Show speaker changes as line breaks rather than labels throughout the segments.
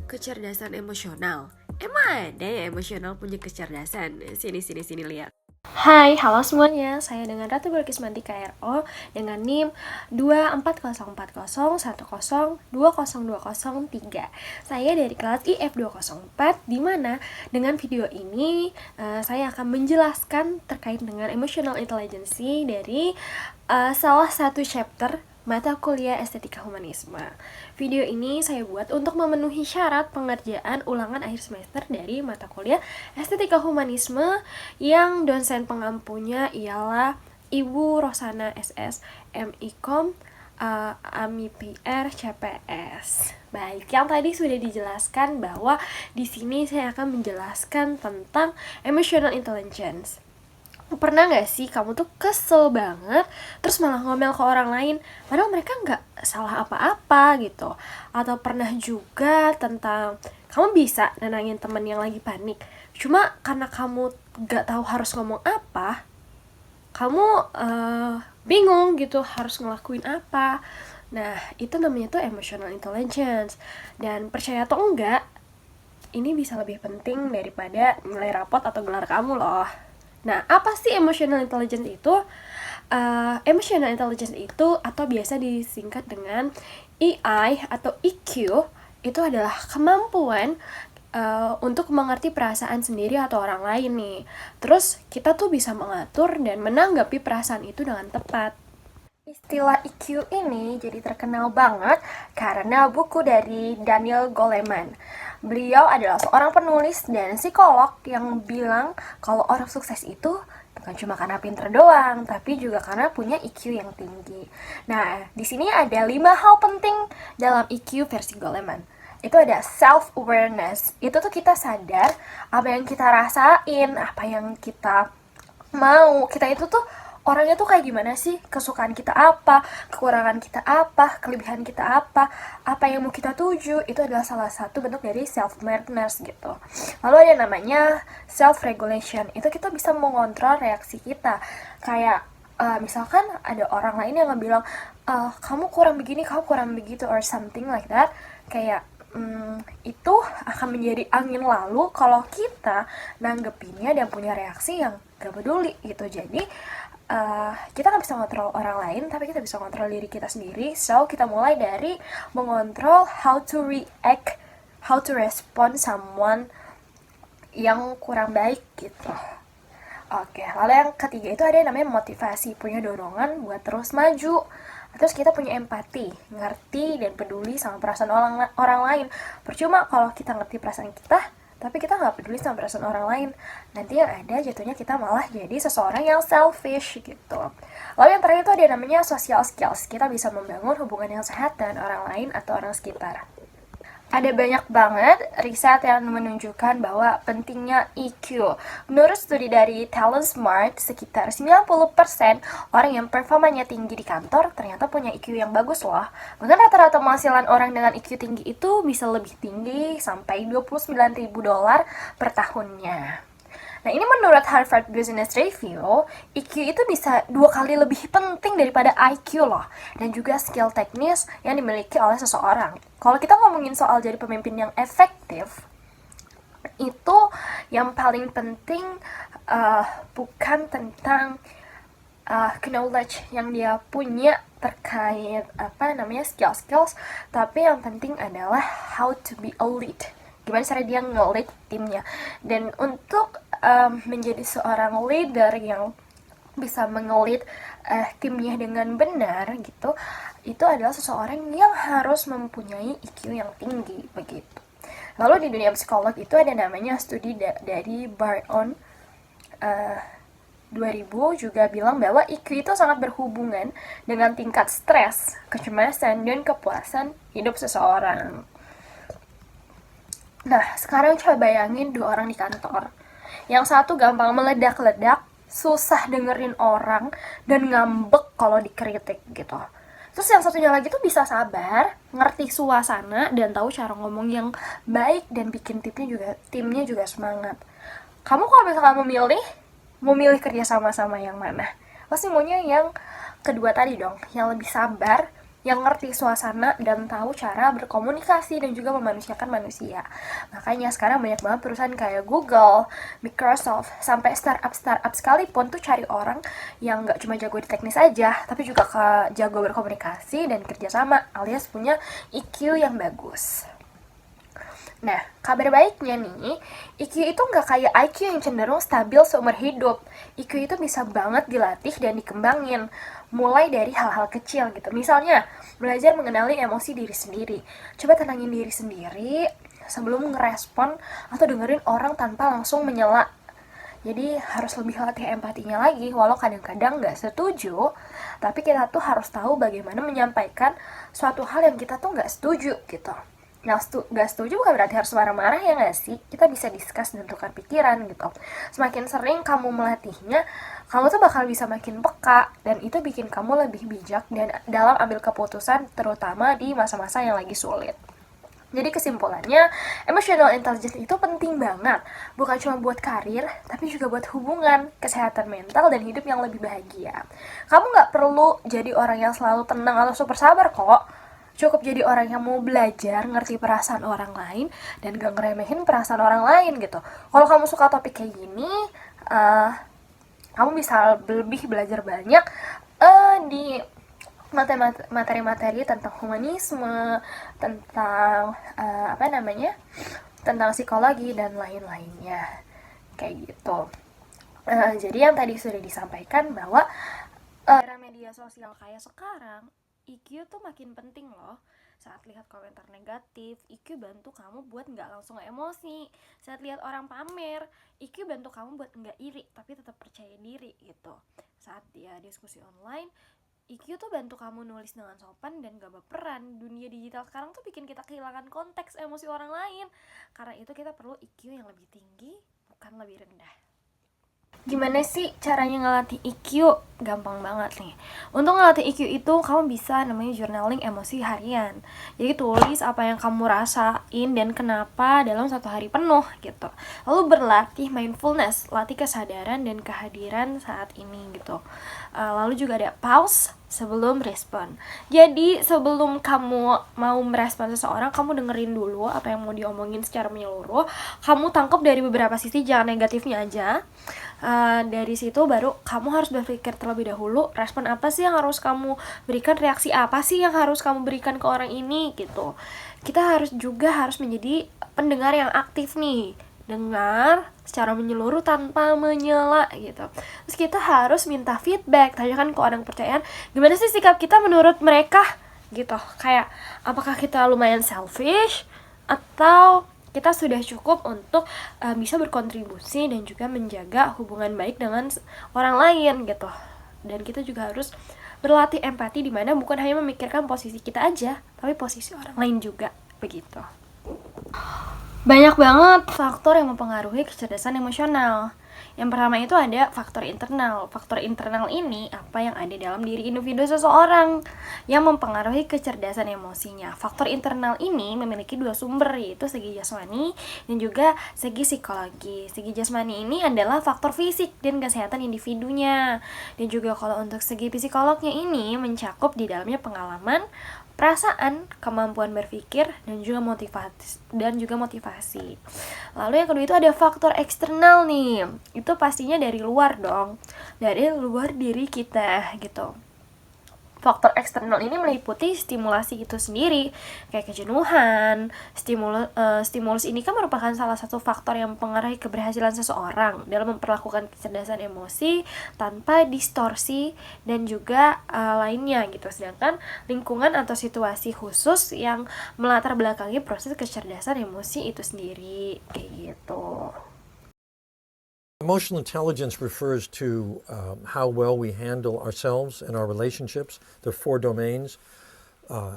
Kecerdasan emosional. Emang ada ya emosional punya kecerdasan? Sini lihat.
Hai, halo semuanya. Saya dengan Ratu Berkismanti KRO dengan NIM 2404010202003. Saya dari kelas IF204 di mana dengan video ini saya akan menjelaskan terkait dengan emotional intelligence dari salah satu chapter mata kuliah Estetika Humanisme. Video ini saya buat untuk memenuhi syarat pengerjaan ulangan akhir semester dari mata kuliah Estetika Humanisme yang dosen pengampunya ialah Ibu Rosana SS MIKOM AMI PR CPS. Baik, yang tadi sudah dijelaskan bahwa di sini saya akan menjelaskan tentang emotional intelligence. Pernah gak sih kamu tuh kesel banget terus malah ngomel ke orang lain padahal mereka gak salah apa-apa gitu? Atau pernah juga tentang kamu bisa nenangin temen yang lagi panik, cuma karena kamu gak tahu harus ngomong apa, kamu bingung gitu harus ngelakuin apa. Nah, itu namanya tuh emotional intelligence. Dan percaya atau enggak, ini bisa lebih penting daripada nilai rapot atau gelar kamu loh. Nah, apa sih emotional intelligence itu? Emotional intelligence itu atau biasa disingkat dengan EI atau EQ itu adalah kemampuan untuk mengerti perasaan sendiri atau orang lain nih. Terus kita tuh bisa mengatur dan menanggapi perasaan itu dengan tepat. Istilah EQ ini jadi terkenal banget karena buku dari Daniel Goleman. Beliau adalah seorang penulis dan psikolog yang bilang kalau orang sukses itu bukan cuma karena pinter doang, tapi juga karena punya EQ yang tinggi. Nah, di sini ada 5 hal penting dalam EQ versi Goleman. Itu ada self-awareness. Itu tuh kita sadar apa yang kita rasain, apa yang kita mau. Kita itu tuh orangnya tuh kayak gimana sih, kesukaan kita apa, kekurangan kita apa, kelebihan kita apa yang mau kita tuju. Itu adalah salah satu bentuk dari self-awareness gitu. Lalu ada namanya self-regulation. Itu kita bisa mengontrol reaksi kita. Kayak misalkan ada orang lain yang bilang kamu kurang begini, kamu kurang begitu, or something like that. Kayak itu akan menjadi angin lalu kalau kita nanggepinnya dan punya reaksi yang gak peduli gitu. Jadi kita nggak bisa ngontrol orang lain, tapi kita bisa ngontrol diri kita sendiri. So kita mulai dari mengontrol how to react, how to respond someone yang kurang baik gitu. Oke, lalu yang ketiga itu ada yang namanya motivasi, punya dorongan buat terus maju. Terus kita punya empati, ngerti dan peduli sama perasaan orang lain. Percuma kalau kita ngerti perasaan kita, tapi kita nggak peduli sama perasaan orang lain. Nanti yang ada jatuhnya kita malah jadi seseorang yang selfish gitu. Lalu yang terakhir itu ada namanya social skills. Kita bisa membangun hubungan yang sehat dengan orang lain atau orang sekitar. Ada banyak banget riset yang menunjukkan bahwa pentingnya EQ. Menurut studi dari Talent Smart, sekitar 90% orang yang performanya tinggi di kantor ternyata punya EQ yang bagus loh. Bahkan rata-rata penghasilan orang dengan EQ tinggi itu bisa lebih tinggi sampai $29.000 per tahunnya. Nah, ini menurut Harvard Business Review, EQ itu bisa 2 kali lebih penting daripada IQ loh, dan juga skill teknis yang dimiliki oleh seseorang. Kalau kita ngomongin soal jadi pemimpin yang efektif, itu yang paling penting bukan tentang knowledge yang dia punya terkait skills, tapi yang penting adalah how to be a lead. Gimana cara dia nge-lead timnya. Dan untuk menjadi seorang leader yang bisa mengelit timnya dengan benar gitu, itu adalah seseorang yang harus mempunyai EQ yang tinggi begitu. Lalu di dunia psikolog itu ada namanya studi dari Barron 2000 juga bilang bahwa EQ itu sangat berhubungan dengan tingkat stres, kecemasan, dan kepuasan hidup seseorang. Nah, sekarang coba bayangin 2 orang di kantor. Yang satu gampang meledak-ledak, susah dengerin orang, dan ngambek kalau dikritik gitu. Terus yang satunya lagi tuh bisa sabar, ngerti suasana, dan tahu cara ngomong yang baik, dan bikin timnya juga semangat. Kamu kalau misalkan mau milih kerja sama-sama yang mana? Pasti maunya yang kedua tadi dong, yang lebih sabar, yang ngerti suasana dan tahu cara berkomunikasi dan juga memanusiakan manusia. Makanya sekarang banyak banget perusahaan kayak Google, Microsoft, sampai startup sekalipun tuh cari orang yang nggak cuma jago di teknis aja, tapi juga jago berkomunikasi dan kerjasama, alias punya EQ yang bagus. Nah, kabar baiknya nih, EQ itu nggak kayak IQ yang cenderung stabil seumur hidup. EQ itu bisa banget dilatih dan dikembangin, mulai dari hal-hal kecil gitu. Misalnya, belajar mengenali emosi diri sendiri. Coba tenangin diri sendiri sebelum ngerespon atau dengerin orang tanpa langsung menyela. Jadi harus lebih latih empatinya lagi, walau kadang-kadang nggak setuju, tapi kita tuh harus tahu bagaimana menyampaikan suatu hal yang kita tuh nggak setuju gitu. Nggak setuju bukan berarti harus marah-marah, ya nggak sih? Kita bisa discuss dan tukar pikiran gitu. Semakin sering kamu melatihnya, kamu tuh bakal bisa makin peka, dan itu bikin kamu lebih bijak dan dalam ambil keputusan, terutama di masa-masa yang lagi sulit. Jadi kesimpulannya, emotional intelligence itu penting banget. Bukan cuma buat karir, tapi juga buat hubungan, kesehatan mental, dan hidup yang lebih bahagia. Kamu nggak perlu jadi orang yang selalu tenang atau super sabar kok. Cukup jadi orang yang mau belajar, ngerti perasaan orang lain, dan gak ngeremehin perasaan orang lain gitu. Kalau kamu suka topik kayak gini, kamu bisa lebih belajar banyak di materi-materi tentang humanisme, tentang tentang psikologi dan lain-lainnya kayak gitu. Jadi yang tadi sudah disampaikan bahwa era media sosial kayak sekarang, IQ tuh makin penting loh. Saat lihat komentar negatif, IQ bantu kamu buat nggak langsung emosi. Saat lihat orang pamer, IQ bantu kamu buat nggak iri, tapi tetap percaya diri gitu. Saat dia diskusi online, IQ tuh bantu kamu nulis dengan sopan dan gak baperan. Dunia digital sekarang tuh bikin kita kehilangan konteks emosi orang lain. Karena itu kita perlu IQ yang lebih tinggi, bukan lebih rendah. Gimana sih caranya ngelatih IQ? Gampang banget nih. Untuk ngelatih IQ itu kamu bisa namanya journaling emosi harian. Jadi tulis apa yang kamu rasain dan kenapa dalam satu hari penuh gitu. Lalu berlatih mindfulness, latih kesadaran dan kehadiran saat ini gitu. Lalu juga ada pause sebelum respon. Jadi sebelum kamu mau merespon seseorang, kamu dengerin dulu apa yang mau diomongin secara menyeluruh. Kamu tangkap dari beberapa sisi, jangan negatifnya aja. Dari situ baru kamu harus berpikir terlebih dahulu, respon apa sih yang harus kamu berikan, reaksi apa sih yang harus kamu berikan ke orang ini gitu. Kita harus menjadi pendengar yang aktif nih, dengar secara menyeluruh tanpa menyela gitu. Terus kita harus minta feedback, tanyakan ke orang kepercayaan, gimana sih sikap kita menurut mereka gitu. Kayak apakah kita lumayan selfish atau kita sudah cukup untuk bisa berkontribusi dan juga menjaga hubungan baik dengan orang lain gitu. Dan kita juga harus berlatih empati, di mana bukan hanya memikirkan posisi kita aja, tapi posisi orang lain juga begitu. Banyak banget faktor yang mempengaruhi kecerdasan emosional. Yang pertama itu ada faktor internal. Faktor internal ini apa yang ada dalam diri individu seseorang yang mempengaruhi kecerdasan emosinya. Faktor internal ini memiliki dua sumber, yaitu segi jasmani dan juga segi psikologi. Segi jasmani ini adalah faktor fisik dan kesehatan individunya. Dan juga kalau untuk segi psikolognya ini mencakup di dalamnya pengalaman, perasaan, kemampuan berpikir, dan juga motivasi. Lalu yang kedua itu ada faktor eksternal nih. Itu pastinya dari luar dong. Dari luar diri kita gitu. Faktor eksternal ini meliputi stimulasi itu sendiri, kayak kejenuhan. Stimulus ini kan merupakan salah satu faktor yang mempengaruhi keberhasilan seseorang dalam memperlakukan kecerdasan emosi tanpa distorsi dan juga lainnya gitu. Sedangkan lingkungan atau situasi khusus yang melatar belakangi proses kecerdasan emosi itu sendiri, kayak gitu.
Emotional intelligence refers to how well we handle ourselves and our relationships. There are 4 domains.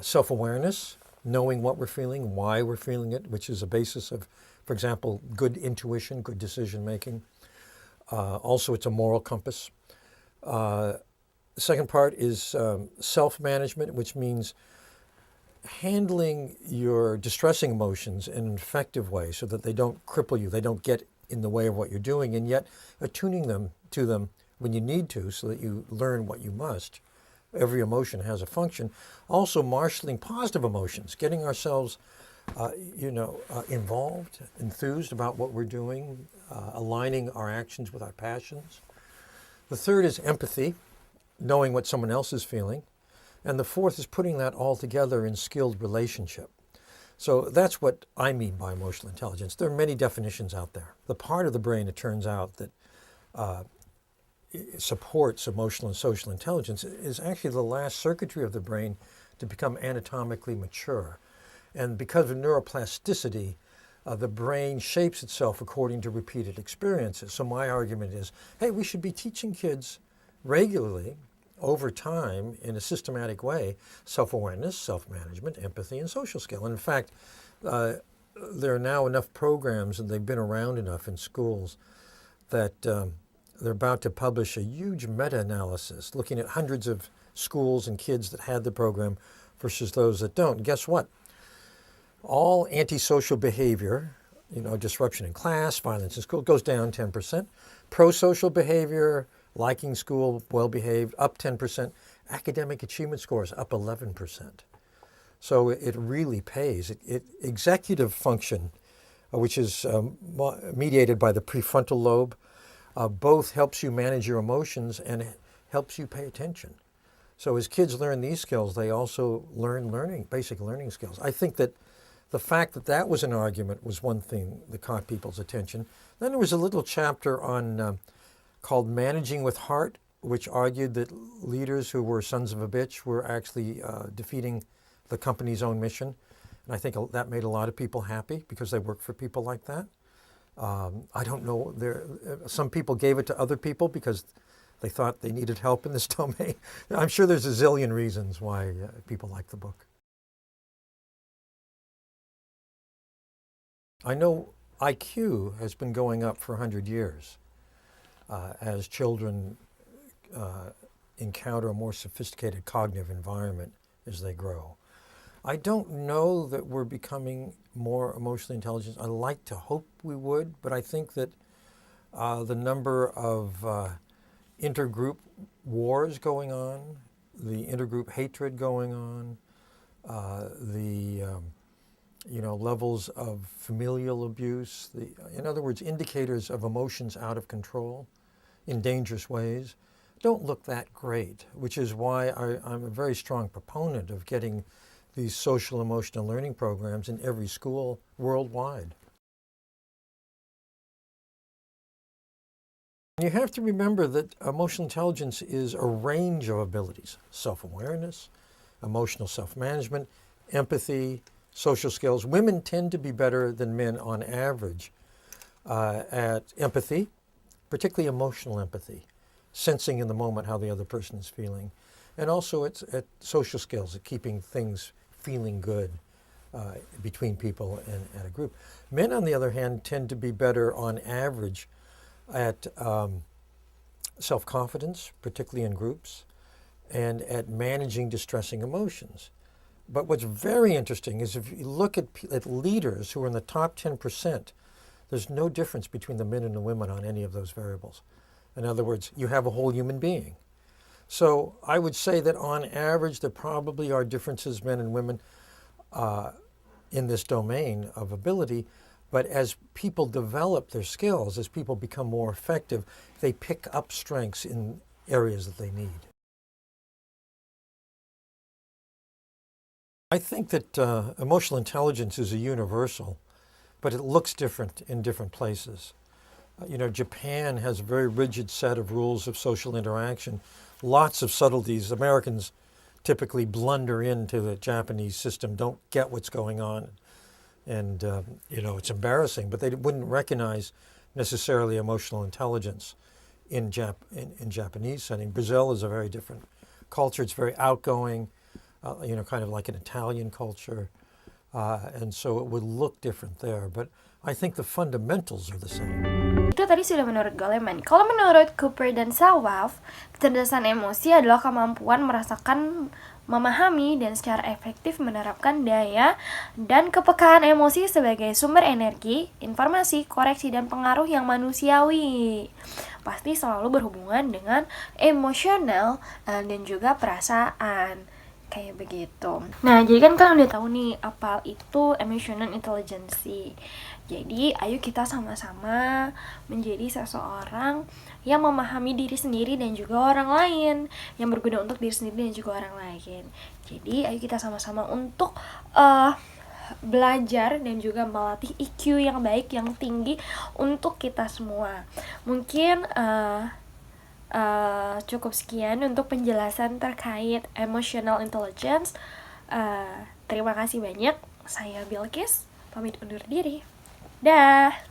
Self-awareness, knowing what we're feeling, why we're feeling it, which is a basis of, for example, good intuition, good decision-making. Also, it's a moral compass. The second part is self-management, which means handling your distressing emotions in an effective way so that they don't cripple you, they don't get in the way of what you're doing, and yet attuning them to them when you need to so that you learn what you must every emotion has a function. Also, marshaling positive emotions, getting ourselves, involved, enthused about what we're doing, aligning our actions with our passions. The third is empathy, knowing what someone else is feeling. And the fourth is putting that all together in skilled relationship. So that's what I mean by emotional intelligence. There are many definitions out there. The part of the brain, it turns out, that supports emotional and social intelligence is actually the last circuitry of the brain to become anatomically mature. And because of neuroplasticity, the brain shapes itself according to repeated experiences. So my argument is, hey, we should be teaching kids regularly, over time, in a systematic way, self-awareness, self-management, empathy, and social skill. And in fact, there are now enough programs, and they've been around enough in schools, that they're about to publish a huge meta-analysis looking at hundreds of schools and kids that had the program versus those that don't. And guess what? All antisocial behavior, disruption in class, violence in school, goes down 10%. Pro-social behavior, liking school, well-behaved, up 10%. Academic achievement scores up 11%. So it really pays. Executive function, which is mediated by the prefrontal lobe, both helps you manage your emotions and helps you pay attention. So as kids learn these skills, they also learn basic learning skills. I think that the fact that that was an argument was one thing that caught people's attention. Then there was a little chapter on called Managing with Heart, which argued that leaders who were sons of a bitch were actually defeating the company's own mission. And I think that made a lot of people happy because they work for people like that. I don't know, some people gave it to other people because they thought they needed help in this domain. I'm sure there's a zillion reasons why people like the book. I know IQ has been going up for 100 years as children encounter a more sophisticated cognitive environment as they grow. I don't know that we're becoming more emotionally intelligent. I like to hope we would, but I think that the number of intergroup wars going on, the intergroup hatred going on, levels of familial abuse, in other words, indicators of emotions out of control in dangerous ways, don't look that great, which is why I'm a very strong proponent of getting these social emotional learning programs in every school worldwide. You have to remember that emotional intelligence is a range of abilities: self-awareness, emotional self-management, empathy, social skills. Women tend to be better than men on average at empathy, particularly emotional empathy, sensing in the moment how the other person is feeling. And also it's at social skills, at keeping things feeling good between people and a group. Men, on the other hand, tend to be better on average at self-confidence, particularly in groups, and at managing distressing emotions. But what's very interesting is if you look at leaders who are in the top 10%, there's no difference between the men and the women on any of those variables. In other words, you have a whole human being. So I would say that on average, there probably are differences, men and women, in this domain of ability. But as people develop their skills, as people become more effective, they pick up strengths in areas that they need. I think that emotional intelligence is a universal, but it looks different in different places. Japan has a very rigid set of rules of social interaction, lots of subtleties. Americans typically blunder into the Japanese system, don't get what's going on, and it's embarrassing, but they wouldn't recognize necessarily emotional intelligence in Japanese setting. Brazil is a very different culture. It's very outgoing, kind of like an Italian culture, and so it would look different there. But I think the fundamentals are the same.
Itu tadi sudah menurut Goleman. Kalau menurut Cooper dan Sawaf, kecerdasan emosi adalah kemampuan merasakan memahami dan secara efektif menerapkan daya dan kepekaan emosi sebagai sumber energi, informasi, koreksi, dan pengaruh yang manusiawi. Pasti selalu berhubungan dengan emosional dan juga perasaan. Kayak begitu. Nah, jadi kan kalian udah tahu nih apa itu emotional intelligence. Jadi, ayo kita sama-sama menjadi seseorang yang memahami diri sendiri dan juga orang lain, yang berguna untuk diri sendiri dan juga orang lain. Jadi, ayo kita sama-sama untuk belajar dan juga melatih EQ yang baik, yang tinggi untuk kita semua. Mungkin cukup sekian untuk penjelasan terkait emotional intelligence. Terima kasih banyak. Saya Bilkis, pamit undur diri. Dah.